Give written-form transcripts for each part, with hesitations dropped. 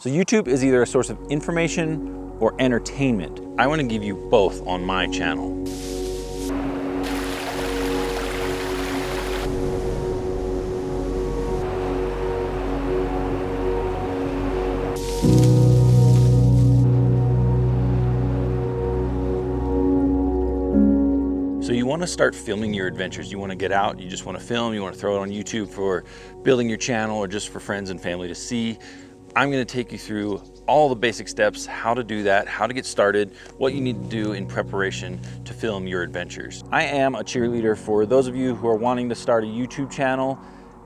So YouTube is either a source of information or entertainment. I want to give you both on my channel. So you want to start filming your adventures. You want to get out, you just want to film, you want to throw it on YouTube for building your channel or just for friends and family to see. I'm going to take you through all the basic steps, how to do that, how to get started, what you need to do in preparation to film your adventures. I am a cheerleader for those of you who are wanting to start a YouTube channel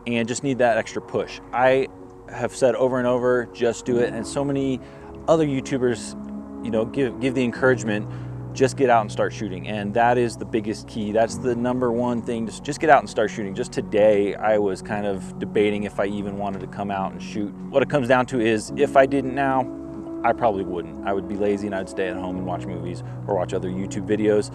and just need that extra push. I have said over and over, just do it. And so many other YouTubers, you know, give the encouragement, just get out and start shooting. And that is the biggest key. That's the number one thing, just get out and start shooting. Just today, I was kind of debating if I even wanted to come out and shoot. What it comes down to is, if I didn't now, I probably wouldn't. I would be lazy and I'd stay at home and watch movies or watch other YouTube videos.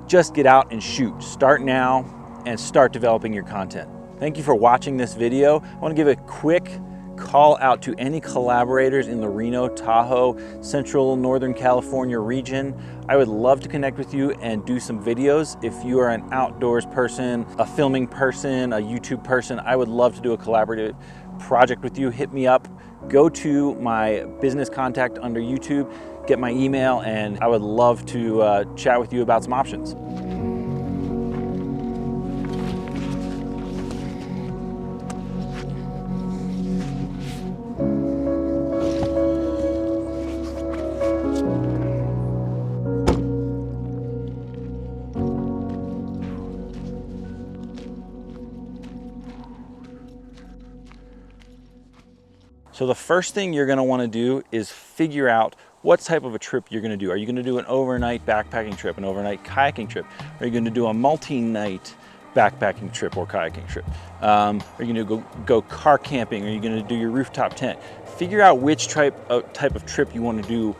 Just get out and shoot. Start now and start developing your content. Thank you for watching this video. I want to give a quick call out to any collaborators in the Reno, Tahoe, Central, Northern California region. I would love to connect with you and do some videos. If you are an outdoors person, a filming person, a YouTube person, I would love to do a collaborative project with you. Hit me up. Go to my business contact under YouTube, get my email, and I would love to chat with you about some options. So the first thing you're going to want to do is figure out what type of a trip you're going to do. Are you going to do an overnight backpacking trip, an overnight kayaking trip? Are you going to do a multi-night backpacking trip or kayaking trip? Are you going to go car camping? Are you going to do your rooftop tent? Figure out which type of trip you want to do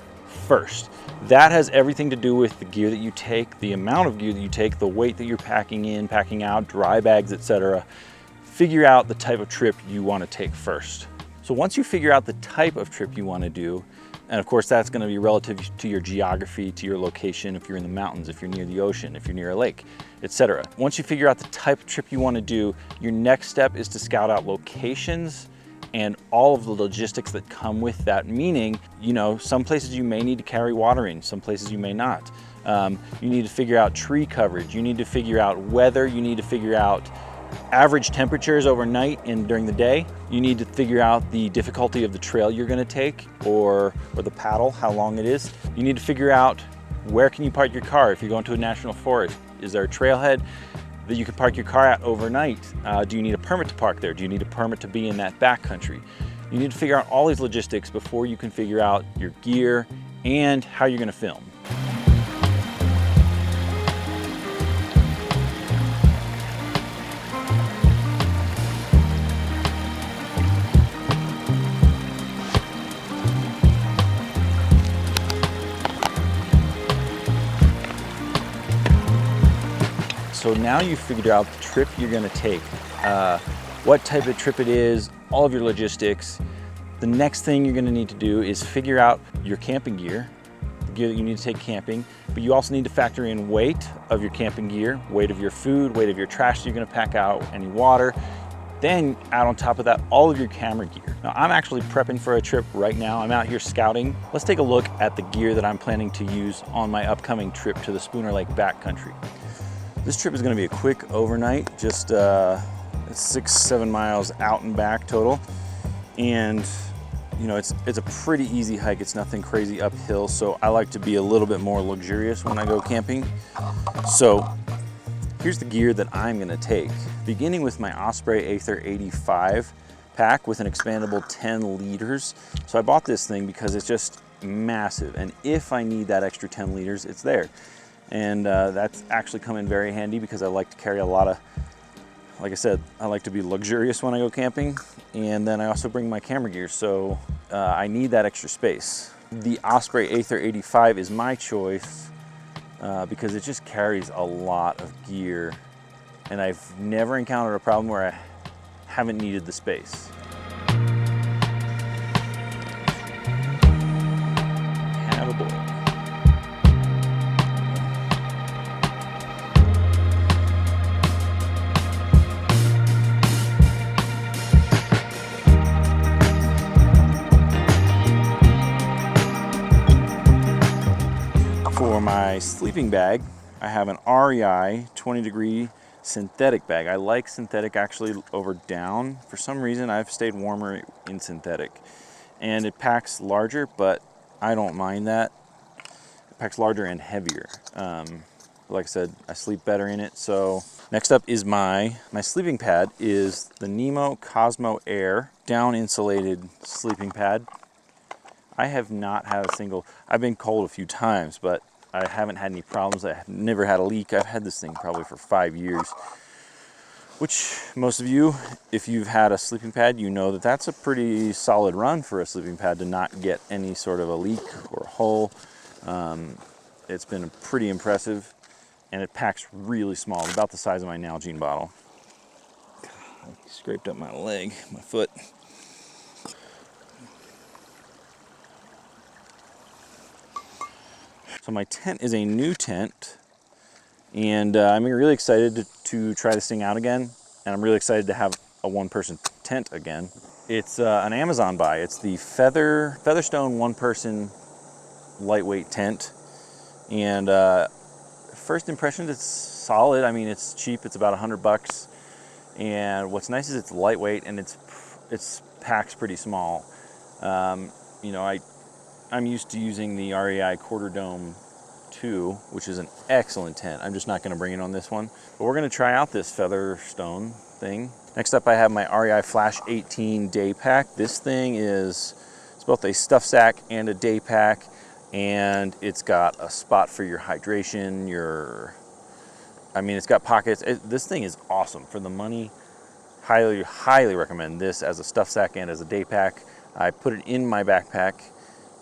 first. That has everything to do with the gear that you take, the amount of gear that you take, the weight that you're packing in, packing out, dry bags, etc. Figure out the type of trip you want to take first. So once you figure out the type of trip you want to do, and of course that's going to be relative to your geography, to your location, if you're in the mountains, if you're near the ocean, if you're near a lake, etc. Once you figure out the type of trip you want to do, your next step is to scout out locations and all of the logistics that come with that. Meaning, you know, some places you may need to carry water in, some places you may not. You need to figure out tree coverage, you need to figure out weather, you need to figure out average temperatures overnight and during the day. You need to figure out the difficulty of the trail you're going to take or the paddle, how long it is. You need to figure out where can you park your car if you're going to a national forest. Is there a trailhead that you can park your car at overnight? Do you need a permit to park there? Do you need a permit to be in that backcountry? You need to figure out all these logistics before you can figure out your gear and how you're going to film. So now you've figured out the trip you're going to take, what type of trip it is, all of your logistics. The next thing you're going to need to do is figure out your camping gear, the gear that you need to take camping, but you also need to factor in weight of your camping gear, weight of your food, weight of your trash that you're going to pack out, any water. Then add on top of that all of your camera gear. Now I'm actually prepping for a trip right now. I'm out here scouting. Let's take a look at the gear that I'm planning to use on my upcoming trip to the Spooner Lake backcountry. This trip is going to be a quick overnight, just 6-7 miles out and back total. And you know, it's a pretty easy hike. It's nothing crazy uphill. So I like to be a little bit more luxurious when I go camping. So here's the gear that I'm going to take. Beginning with my OSPREY AETHER 85 pack with an expandable 10 liters. So I bought this thing because it's just massive. And if I need that extra 10 liters, it's there. And that's actually come in very handy because I like to carry a lot of, like I said, I like to be luxurious when I go camping. And then I also bring my camera gear, so I need that extra space. The OSPREY AETHER 85 is my choice because it just carries a lot of gear. And I've never encountered a problem where I haven't needed the space. Oh boy. For my sleeping bag, I have an REI 20-degree synthetic bag. I like synthetic actually over down. For some reason, I've stayed warmer in synthetic. And it packs larger, but I don't mind that. It packs larger and heavier. Like I said, I sleep better in it. So next up is my sleeping pad is the NEMO COSMO Air down insulated sleeping pad. I have not had a single, I've been cold a few times, but I haven't had any problems. I've never had a leak. I've had this thing probably for 5 years, which most of you, if you've had a sleeping pad, you know that that's a pretty solid run for a sleeping pad to not get any sort of a leak or a hole. It's been pretty impressive, and it packs really small, about the size of my Nalgene bottle. I scraped up my leg, my foot. So my tent is a new tent, and I'm really excited to try this thing out again, and I'm really excited to have a one-person tent again. It's an Amazon buy. It's the FEATHERSTONE one-person lightweight tent, and first impressions, it's solid. I mean, it's cheap. It's about $100, and what's nice is it's lightweight and it's packs pretty small. You know, I'm used to using the REI Quarter Dome 2, which is an excellent tent. I'm just not going to bring it on this one, but we're going to try out this FEATHERSTONE thing. Next up, I have my REI Flash 18 day pack. This thing it's both a stuff sack and a day pack, and it's got a spot for your hydration, it's got pockets. This thing is awesome for the money. Highly recommend this as a stuff sack and as a day pack. I put it in my backpack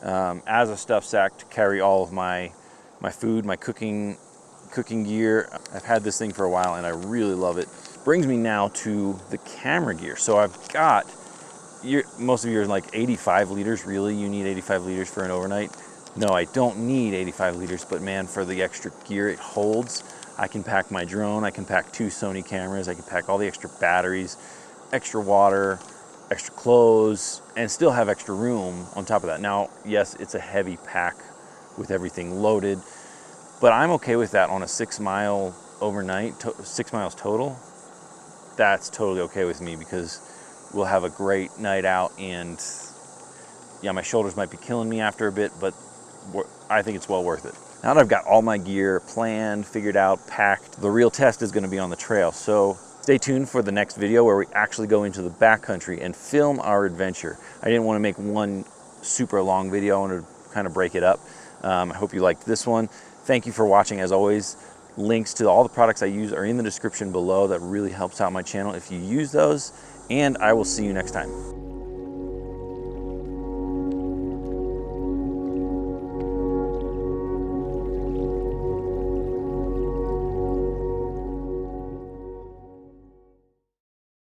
as a stuff sack to carry all of my food, my cooking gear. I've had this thing for a while and I really love it. Brings me now to the camera gear. So I've got, most of you are like 85 liters, really? You need 85 liters for an overnight? No, I don't need 85 liters, but man, for the extra gear it holds, I can pack my drone, I can pack 2 Sony cameras, I can pack all the extra batteries, extra water, extra clothes, and still have extra room on top of that. Now, yes, it's a heavy pack with everything loaded, but I'm okay with that on a 6-mile overnight, 6 miles total. That's totally okay with me because we'll have a great night out, and yeah, my shoulders might be killing me after a bit, but I think it's well worth it. Now that I've got all my gear planned, figured out, packed, the real test is going to be on the trail. So stay tuned for the next video where we actually go into the backcountry and film our adventure. I didn't want to make one super long video. I wanted to kind of break it up. I hope you liked this one. Thank you for watching. As always, links to all the products I use are in the description below. That really helps out my channel if you use those, and I will see you next time.